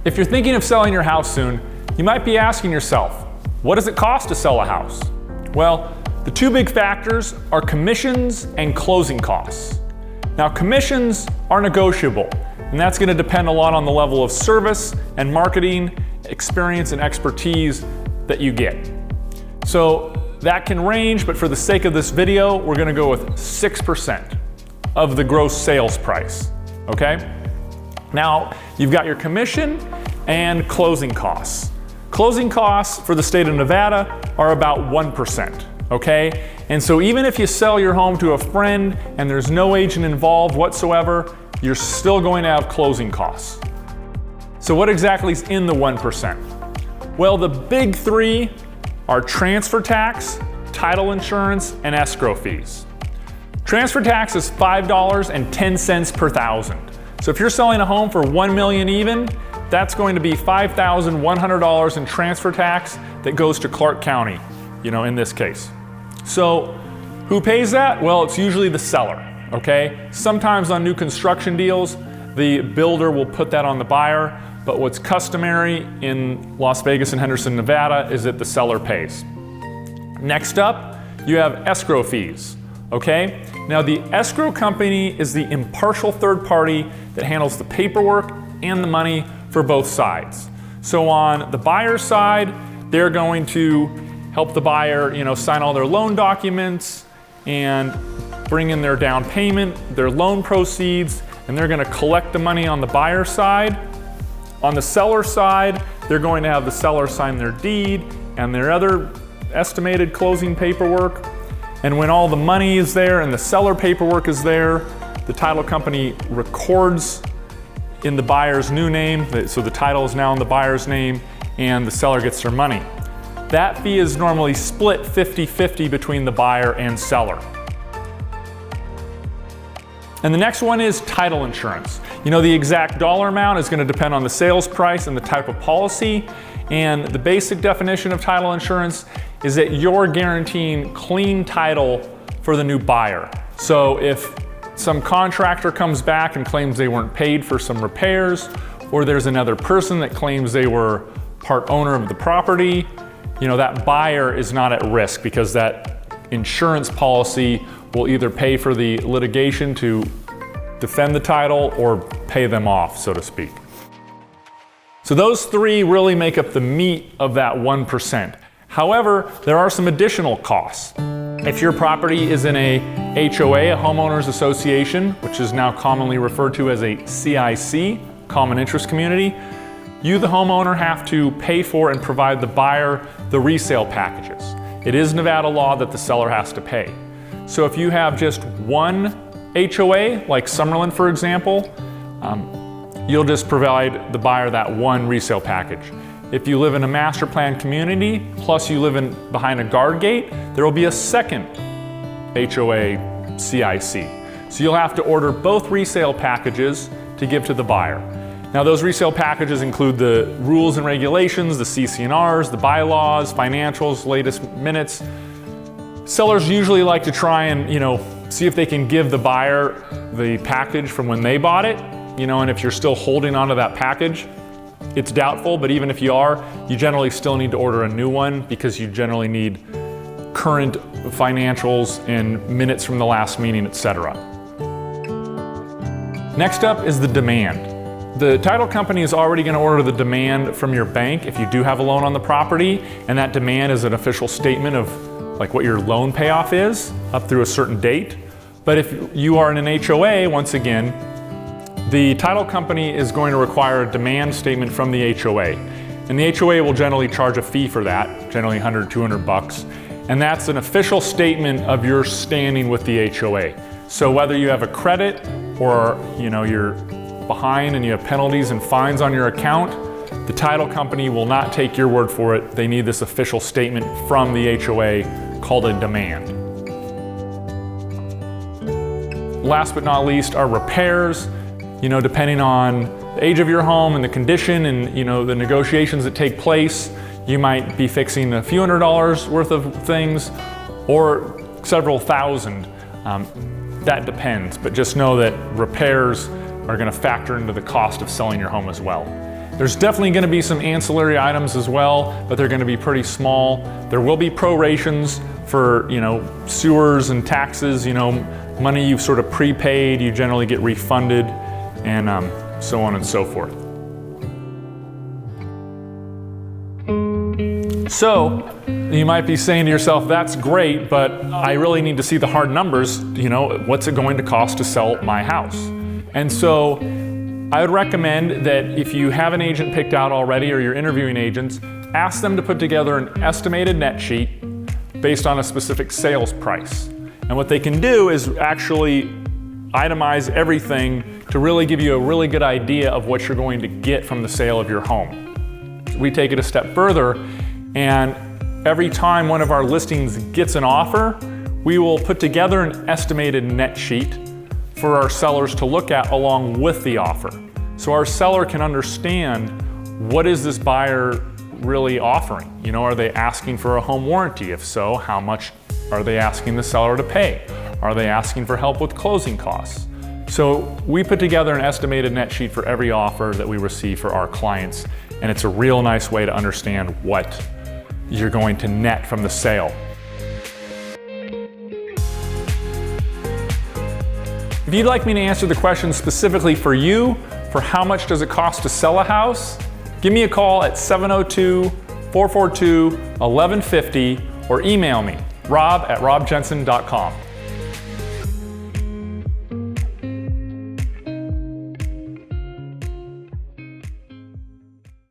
If you're thinking of selling your house soon, you might be asking yourself, what does it cost to sell a house? Well, the two big factors are commissions and closing costs. Now, commissions are negotiable, and that's going to depend a lot on the level of service and marketing, experience and expertise that you get. So that can range, but for the sake of this video, we're going to go with 6% of the gross sales price, okay? Now, you've got your commission and closing costs. Closing costs for the state of Nevada are about 1%, okay? And so even if you sell your home to a friend and there's no agent involved whatsoever, you're still going to have closing costs. So what exactly is in the 1%? Well, the big three are transfer tax, title insurance, and escrow fees. Transfer tax is $5.10 per thousand. So if you're selling a home for $1 million even, that's going to be $5,100 in transfer tax that goes to Clark County, in this case. So who pays that? Well, it's usually the seller, okay? Sometimes on new construction deals, the builder will put that on the buyer, but what's customary in Las Vegas and Henderson, Nevada is that the seller pays. Next up, you have escrow fees, okay? Now the escrow company is the impartial third party that handles the paperwork and the money for both sides. So on the buyer's side, they're going to help the buyer, sign all their loan documents and bring in their down payment, their loan proceeds, and they're going to collect the money on the buyer's side. On the seller side, they're going to have the seller sign their deed and their other estimated closing paperwork. And when all the money is there and the seller paperwork is there, the title company records in the buyer's new name, so the title is now in the buyer's name, and the seller gets their money. That fee is normally split 50-50 between the buyer and seller. And the next one is title insurance. The exact dollar amount is going to depend on the sales price and the type of policy. And the basic definition of title insurance is that you're guaranteeing clean title for the new buyer. So if some contractor comes back and claims they weren't paid for some repairs, or there's another person that claims they were part owner of the property, that buyer is not at risk because that insurance policy will either pay for the litigation to defend the title or pay them off, so to speak. So those three really make up the meat of that 1%. However, there are some additional costs. If your property is in a HOA, a homeowners association, which is now commonly referred to as a CIC, common interest community, you, the homeowner, have to pay for and provide the buyer the resale packages. It is Nevada law that the seller has to pay. So if you have just one HOA, like Summerlin, for example, you'll just provide the buyer that one resale package. If you live in a master plan community, plus you live behind a guard gate, there will be a second HOA CIC. So you'll have to order both resale packages to give to the buyer. Now those resale packages include the rules and regulations, the CC&Rs, the bylaws, financials, latest minutes. Sellers usually like to try and, see if they can give the buyer the package from when they bought it, and if you're still holding onto that package, it's doubtful, but even if you are, you generally still need to order a new one because you generally need current financials and minutes from the last meeting, etc. Next up is the demand. The title company is already going to order the demand from your bank if you do have a loan on the property, and that demand is an official statement of what your loan payoff is up through a certain date. But if you are in an HOA, once again, the title company is going to require a demand statement from the HOA. And the HOA will generally charge a fee for that, generally $100, $200. And that's an official statement of your standing with the HOA. So whether you have a credit or you're behind and you have penalties and fines on your account, the title company will not take your word for it. They need this official statement from the HOA called a demand. Last but not least are repairs. Depending on the age of your home and the condition and the negotiations that take place, you might be fixing a few $100s worth of things or several thousand. That depends, but just know that repairs are going to factor into the cost of selling your home as well. There's definitely going to be some ancillary items as well, but they're going to be pretty small. There will be prorations for, sewers and taxes, money you've sort of prepaid, you generally get refunded, and so on and so forth. So, you might be saying to yourself, that's great, but I really need to see the hard numbers, what's it going to cost to sell my house? And so, I would recommend that if you have an agent picked out already or you're interviewing agents, ask them to put together an estimated net sheet based on a specific sales price. And what they can do is actually itemize everything to really give you a really good idea of what you're going to get from the sale of your home. We take it a step further, and every time one of our listings gets an offer, we will put together an estimated net sheet for our sellers to look at along with the offer. So our seller can understand, what is this buyer really offering? Are they asking for a home warranty? If so, how much are they asking the seller to pay? Are they asking for help with closing costs? So we put together an estimated net sheet for every offer that we receive for our clients, and it's a real nice way to understand what you're going to net from the sale. If you'd like me to answer the question specifically for you, for how much does it cost to sell a house, give me a call at 702-442-1150 or email me, rob@robjensen.com.